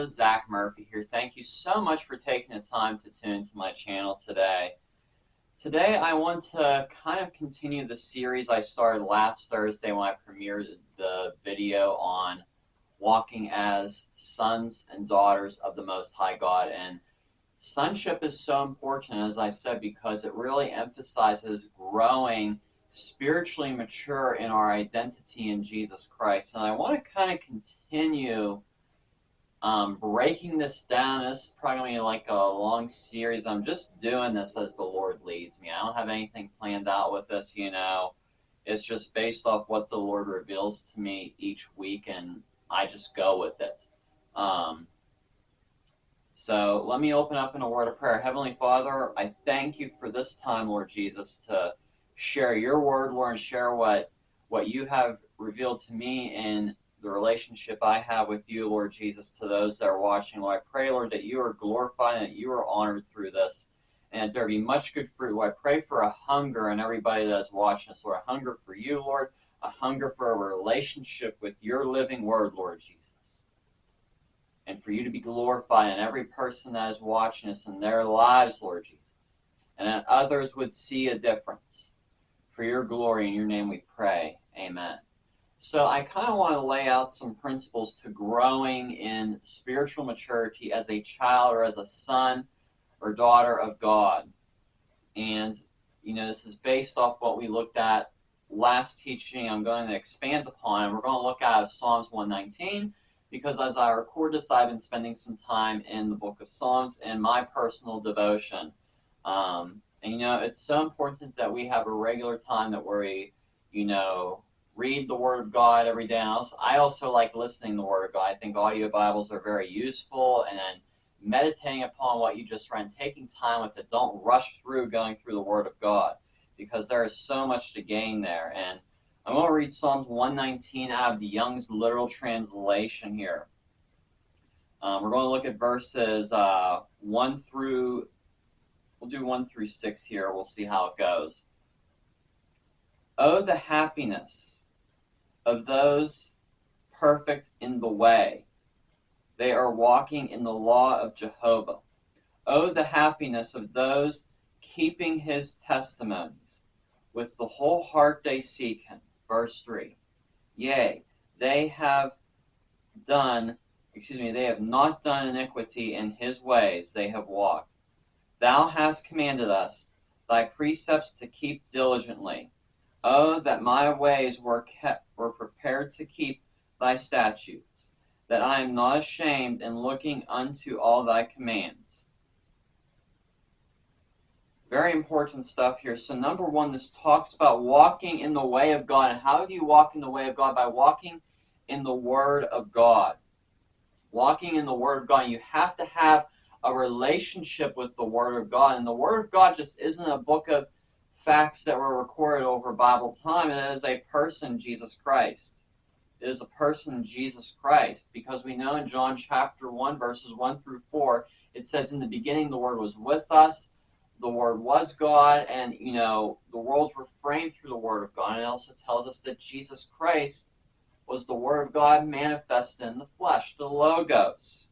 Hello, Zach Murphy here. Thank you so much for taking the time to tune into my channel today. Today I want to kind of continue the series I started last Thursday when I premiered the video on walking as sons and daughters of the Most High God. And sonship is so important, as I said, because it really emphasizes growing spiritually mature in our identity in Jesus Christ. And I want to kind of continue breaking this down. This is probably going to be like a long series. I'm just doing this as the Lord leads me. I don't have anything planned out with this, It's just based off what the Lord reveals to me each week, and I just go with it. So let me open up in a word of prayer. Heavenly Father, I thank you for this time, Lord Jesus, to share your word, Lord, and share what you have revealed to me in the relationship I have with you, Lord Jesus, to those that are watching. Lord, I pray, Lord, that you are glorified and that you are honored through this, and that there be much good fruit. Lord, I pray for a hunger in everybody that is watching us, Lord, a hunger for you, Lord, a hunger for a relationship with your living word, Lord Jesus, and for you to be glorified in every person that is watching us in their lives, Lord Jesus, and that others would see a difference. For your glory, in your name we pray. Amen. So I kind of want to lay out some principles to growing in spiritual maturity as a child or as a son or daughter of God. And, this is based off what we looked at last teaching. I'm going to expand upon it. We're going to look at Psalms 119, because as I record this, I've been spending some time in the book of Psalms in my personal devotion. And, it's so important that we have a regular time that we, read the Word of God every day. I also like listening to the Word of God. I think audio Bibles are very useful, and then meditating upon what you just read, taking time with it. Don't rush through going through the Word of God, because there is so much to gain there. And I'm going to read Psalms 119 out of the Young's Literal Translation here. We're going to look at verses 1 through 6 here. We'll see how it goes. Oh, the happiness of those perfect in the way. They are walking in the law of Jehovah. Oh, the happiness of those keeping his testimonies. With the whole heart they seek him. Verse 3. Yea, they have not done iniquity in his ways they have walked. Thou hast commanded us thy precepts to keep diligently. Oh, that my ways were prepared to keep thy statutes, that I am not ashamed in looking unto all thy commands. Very important stuff here. So number one, this talks about walking in the way of God. And how do you walk in the way of God? By walking in the Word of God. Walking in the Word of God. You have to have a relationship with the Word of God. And the Word of God just isn't a book of facts that were recorded over Bible time. It is a person, Jesus Christ. It is a person, Jesus Christ, because we know in John chapter 1, verses 1 through 4, it says, in the beginning the Word was with us, the Word was God, and, the worlds were framed through the Word of God. And it also tells us that Jesus Christ was the Word of God manifested in the flesh, the Logos.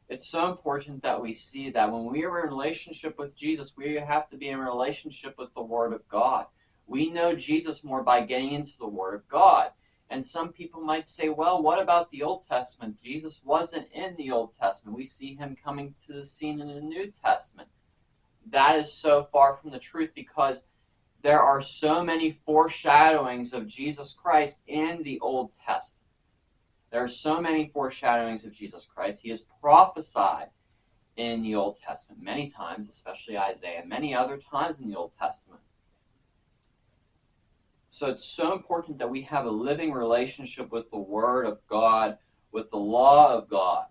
It's so important that we see that when we are in a relationship with Jesus, we have to be in a relationship with the Word of God. We know Jesus more by getting into the Word of God. And some people might say, well, what about the Old Testament? Jesus wasn't in the Old Testament. We see him coming to the scene in the New Testament. That is so far from the truth, because there are so many foreshadowings of Jesus Christ in the Old Testament. There are so many foreshadowings of Jesus Christ. He is prophesied in the Old Testament many times, especially Isaiah, many other times in the Old Testament. So it's so important that we have a living relationship with the Word of God, with the law of God.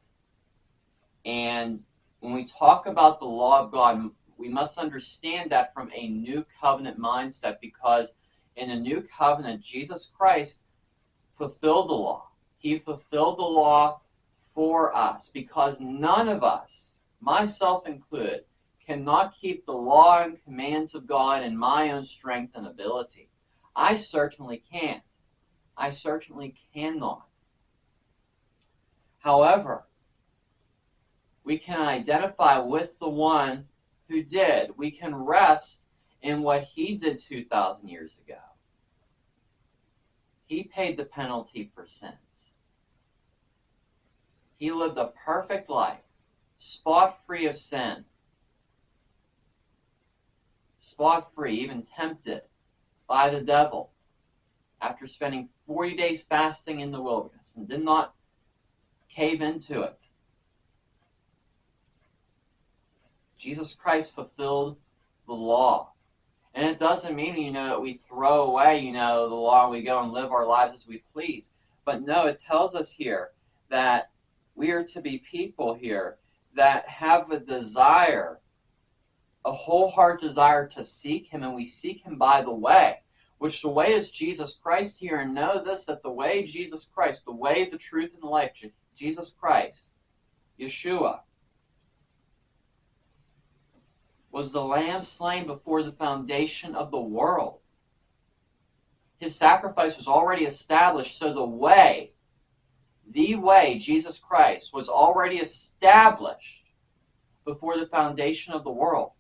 And when we talk about the law of God, we must understand that from a new covenant mindset, because in the new covenant, Jesus Christ fulfilled the law. He fulfilled the law for us, because none of us, myself included, cannot keep the law and commands of God in my own strength and ability. I certainly can't. I certainly cannot. However, We can identify with the one who did. We can rest in what he did 2,000 years ago. He paid the penalty for sins. He lived a perfect life, spot-free of sin. Spot-free, even tempted by the devil after spending 40 days fasting in the wilderness and did not cave into it. Jesus Christ fulfilled the law. And it doesn't mean, that we throw away, the law and we go and live our lives as we please. But no, it tells us here that we are to be people here that have a desire, a wholehearted desire to seek him, and we seek him by the way, which the way is Jesus Christ here. And know this, that the way Jesus Christ, the way, the truth, and the life, Jesus Christ, Yeshua, was the lamb slain before the foundation of the world. His sacrifice was already established, so the way, Jesus Christ, was already established before the foundation of the world.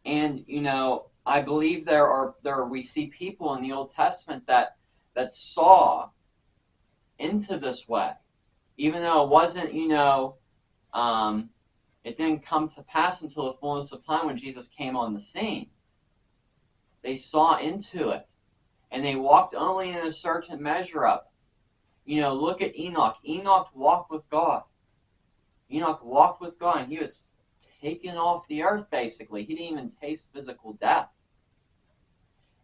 And, I believe we see people in the Old Testament that saw into this way, even though it wasn't, it didn't come to pass until the fullness of time when Jesus came on the scene. They saw into it, and they walked only in a certain measure of it. Look at Enoch. Enoch walked with God. Enoch walked with God, and he was taken off the earth, basically. He didn't even taste physical death.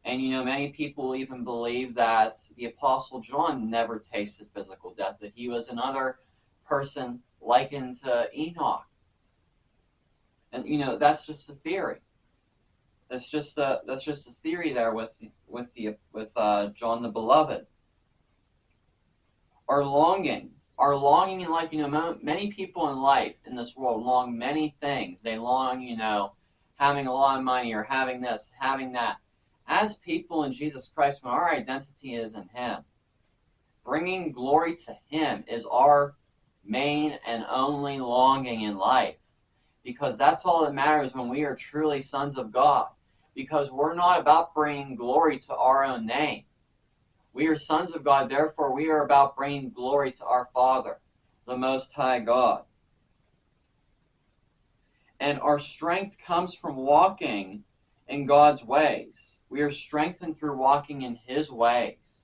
And, many people even believe that the Apostle John never tasted physical death, that he was another person likened to Enoch. And, that's just a theory. That's just a theory there with John the Beloved. Our longing in life, many people in life in this world long many things. They long, having a lot of money or having this, having that. As people in Jesus Christ, when our identity is in him, bringing glory to him is our main and only longing in life. Because that's all that matters when we are truly sons of God. Because we're not about bringing glory to our own name. We are sons of God, therefore we are about bringing glory to our Father, the Most High God. And our strength comes from walking in God's ways. We are strengthened through walking in his ways.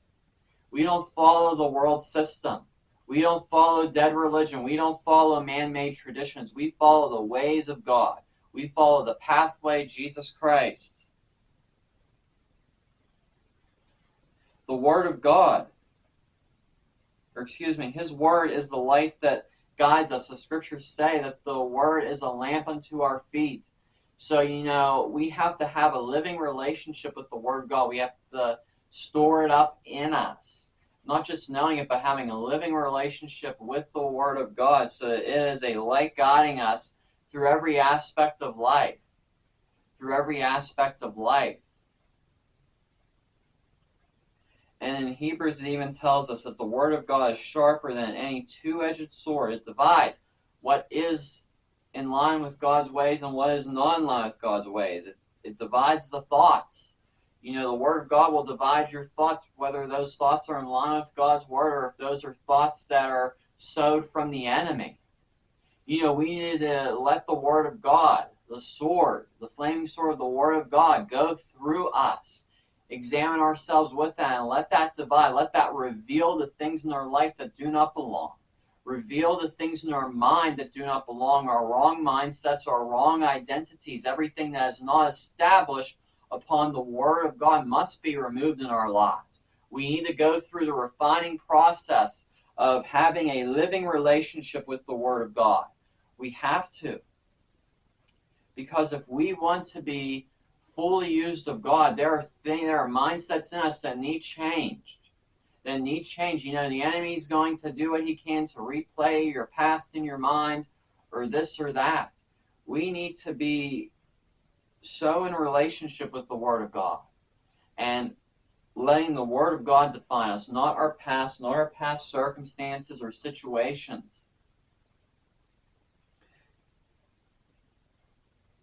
We don't follow the world system. We don't follow dead religion. We don't follow man-made traditions. We follow the ways of God. We follow the pathway, Jesus Christ. The Word of God, his Word is the light that guides us. The Scriptures say that the Word is a lamp unto our feet. So, we have to have a living relationship with the Word of God. We have to store it up in us. Not just knowing it, but having a living relationship with the Word of God, so that it is a light guiding us through every aspect of life. Through every aspect of life. And in Hebrews, it even tells us that the Word of God is sharper than any two-edged sword. It divides what is in line with God's ways and what is not in line with God's ways. It divides the thoughts. The Word of God will divide your thoughts, whether those thoughts are in line with God's Word or if those are thoughts that are sowed from the enemy. We need to let the Word of God, the sword, the flaming sword of the Word of God, go through us. Examine ourselves with that and let that divide. Let that reveal the things in our life that do not belong. Reveal the things in our mind that do not belong, our wrong mindsets, our wrong identities. Everything that is not established upon the Word of God must be removed in our lives. We need to go through the refining process of having a living relationship with the Word of God. We have to. Because if we want to be fully used of God, there are mindsets in us that need changed. The enemy is going to do what he can to replay your past in your mind or this or that. We need to be so in relationship with the Word of God and letting the Word of God define us, not our past circumstances or situations.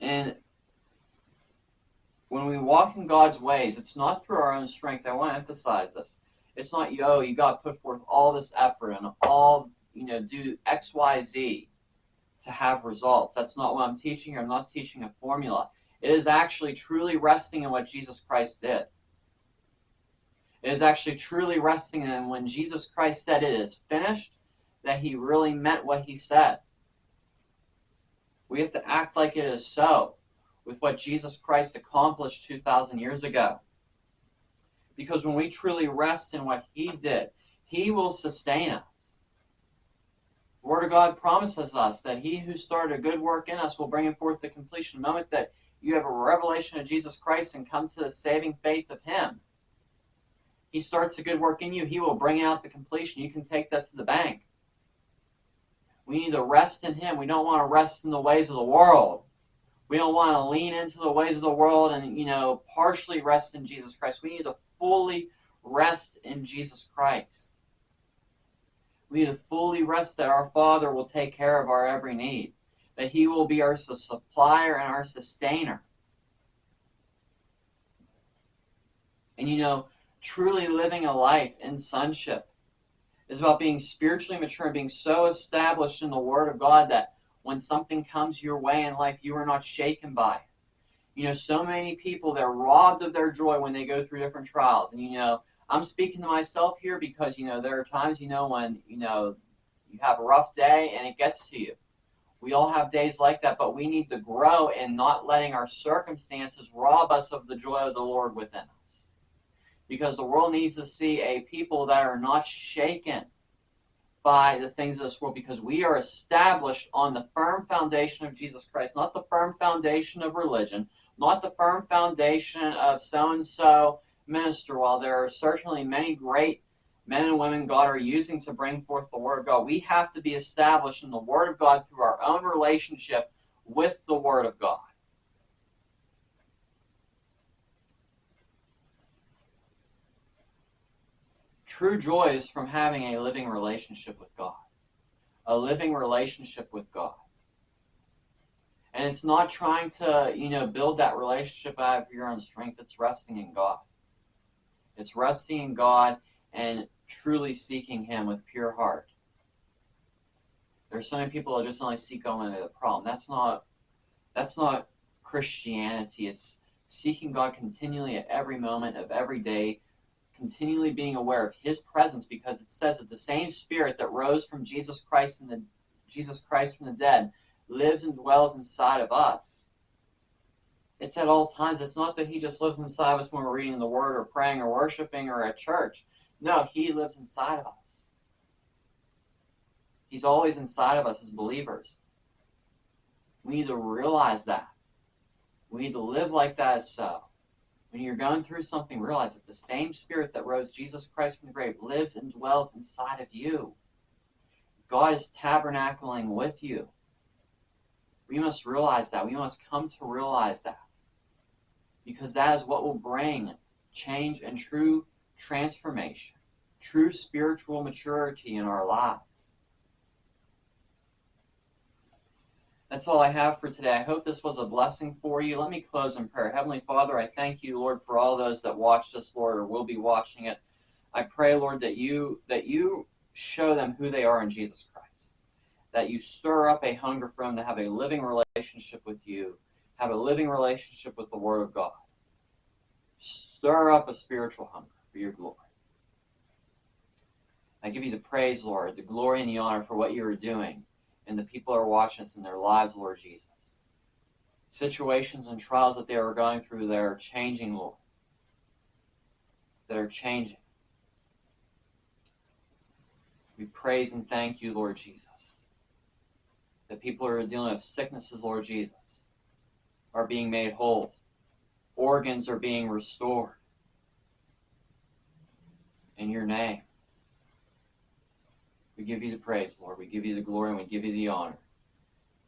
And when we walk in God's ways, it's not through our own strength. I want to emphasize this. It's not, yo, you got to put forth all this effort and all, do X, Y, Z to have results. That's not what I'm teaching here. I'm not teaching a formula. It is actually truly resting in what Jesus Christ did. It is actually truly resting in when Jesus Christ said it is finished, that he really meant what he said. We have to act like it is so with what Jesus Christ accomplished 2,000 years ago. Because when we truly rest in what he did, he will sustain us. The Word of God promises us that he who started a good work in us will bring it forth to completion. The moment that you have a revelation of Jesus Christ and come to the saving faith of him, he starts a good work in you. He will bring out the completion. You can take that to the bank. We need to rest in him. We don't want to rest in the ways of the world. We don't want to lean into the ways of the world and, partially rest in Jesus Christ. We need to fully rest in Jesus Christ. We need to fully rest that our Father will take care of our every need, that he will be our supplier and our sustainer. And, truly living a life in sonship is about being spiritually mature and being so established in the Word of God that when something comes your way in life, you are not shaken by it. So many people, they're robbed of their joy when they go through different trials. And, I'm speaking to myself here because, there are times, when, you have a rough day and it gets to you. We all have days like that, but we need to grow in not letting our circumstances rob us of the joy of the Lord within us. Because the world needs to see a people that are not shaken by the things of this world, because we are established on the firm foundation of Jesus Christ, not the firm foundation of religion, not the firm foundation of so-and-so minister. While there are certainly many great men and women God are using to bring forth the Word of God, we have to be established in the Word of God through our own relationship with the Word of God. True joy is from having a living relationship with God. A living relationship with God. And it's not trying to, build that relationship out of your own strength. It's resting in God. It's resting in God and truly seeking him with pure heart. There's so many people that just only seek only the problem. That's not Christianity. It's seeking God continually at every moment of every day, continually being aware of his presence, because it says that the same Spirit that rose from Jesus Christ from the dead lives and dwells inside of us. It's at all times. It's not that he just lives inside of us when we're reading the Word or praying or worshiping or at church. No, he lives inside of us. He's always inside of us as believers. We need to realize that. We need to live like that as so. When you're going through something, realize that the same Spirit that rose Jesus Christ from the grave lives and dwells inside of you. God is tabernacling with you. We must realize that. We must come to realize that. Because that is what will bring change and true transformation, true spiritual maturity in our lives. That's all I have for today. I hope this was a blessing for you. Let me close in prayer. Heavenly Father, I thank you, Lord, for all those that watched this, Lord, or will be watching it. I pray, Lord, that you show them who they are in Jesus Christ, that you stir up a hunger for them to have a living relationship with you, have a living relationship with the Word of God. Stir up a spiritual hunger for your glory. I give you the praise, Lord, the glory and the honor for what you are doing, and the people who are watching us in their lives, Lord Jesus. Situations and trials that they are going through, they are changing, Lord. That are changing. We praise and thank you, Lord Jesus. The people who are dealing with sicknesses, Lord Jesus, are being made whole. Organs are being restored. In your name. We give you the praise, Lord. We give you the glory and we give you the honor.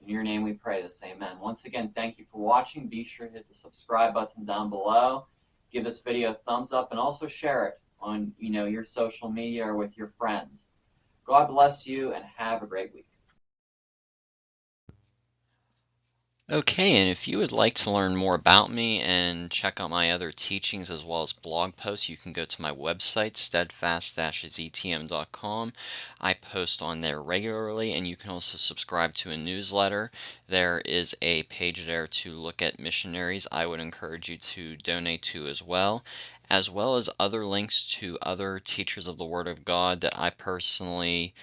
In your name we pray this. Amen. Once again, thank you for watching. Be sure to hit the subscribe button down below. Give this video a thumbs up and also share it on your social media or with your friends. God bless you and have a great week. Okay, and if you would like to learn more about me and check out my other teachings as well as blog posts, you can go to my website, steadfast-etm.com. I post on there regularly, and you can also subscribe to a newsletter. There is a page there to look at missionaries I would encourage you to donate to as well as other links to other teachers of the Word of God that I personally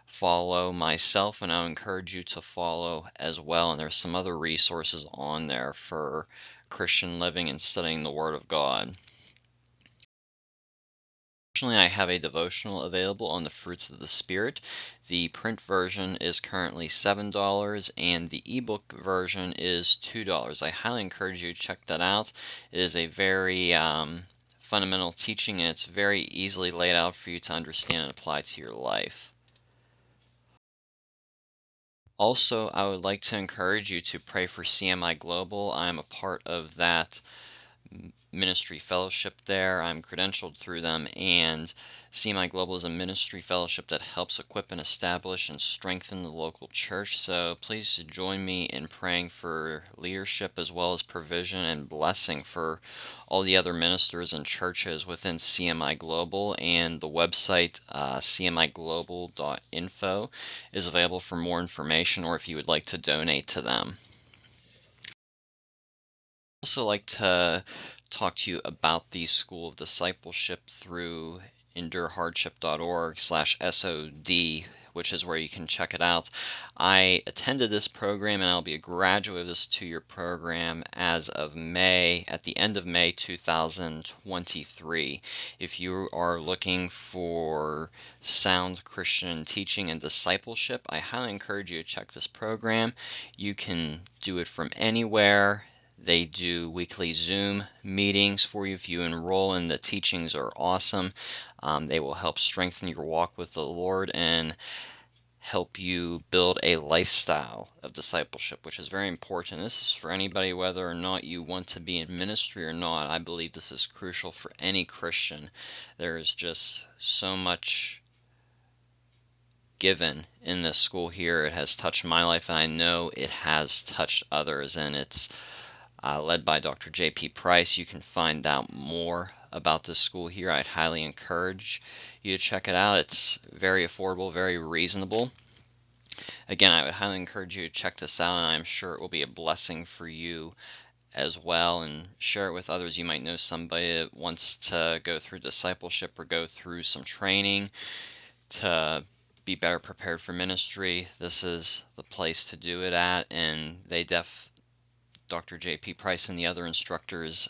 follow myself, and I'll encourage you to follow as well. And there's some other resources on there for Christian living and studying the Word of God. Additionally, I have a devotional available on the fruits of the Spirit. The print version is currently $7 and the ebook version is $2. I highly encourage you to check that out. It is a very fundamental teaching, and it's very easily laid out for you to understand and apply to your life. Also, I would like to encourage you to pray for CMI Global. I'm a part of that ministry fellowship there. I'm credentialed through them, and CMI Global is a ministry fellowship that helps equip and establish and strengthen the local church. So please join me in praying for leadership as well as provision and blessing for all the other ministers and churches within CMI Global. And the website cmiglobal.info is available for more information, or if you would like to donate to them. Also like to talk to you about the School of Discipleship through endurehardship.org/SOD, which is where you can check it out. I attended this program, and I'll be a graduate of this two-year program as of May, at the end of May 2023. If you are looking for sound Christian teaching and discipleship, I highly encourage you to check this program. You can do it from anywhere. They do weekly Zoom meetings for you if you enroll, and the teachings are awesome. They will help strengthen your walk with the Lord and help you build a lifestyle of discipleship, which is very important. This is for anybody, whether or not you want to be in ministry or not. I believe this is crucial for any Christian. There is just so much given in this school here. It has touched my life, and I know it has touched others, and it's led by Dr. J.P. Price. You can find out more about this school here. I'd highly encourage you to check it out. It's very affordable, very reasonable. Again, I would highly encourage you to check this out, and I'm sure it will be a blessing for you as well, and share it with others. You might know somebody that wants to go through discipleship or go through some training to be better prepared for ministry. This is the place to do it at, and Dr. J.P. Price and the other instructors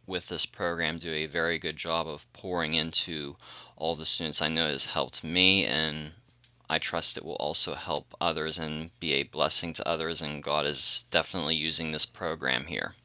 with this program do a very good job of pouring into all the students. I know it has helped me, and I trust it will also help others and be a blessing to others, and God is definitely using this program here.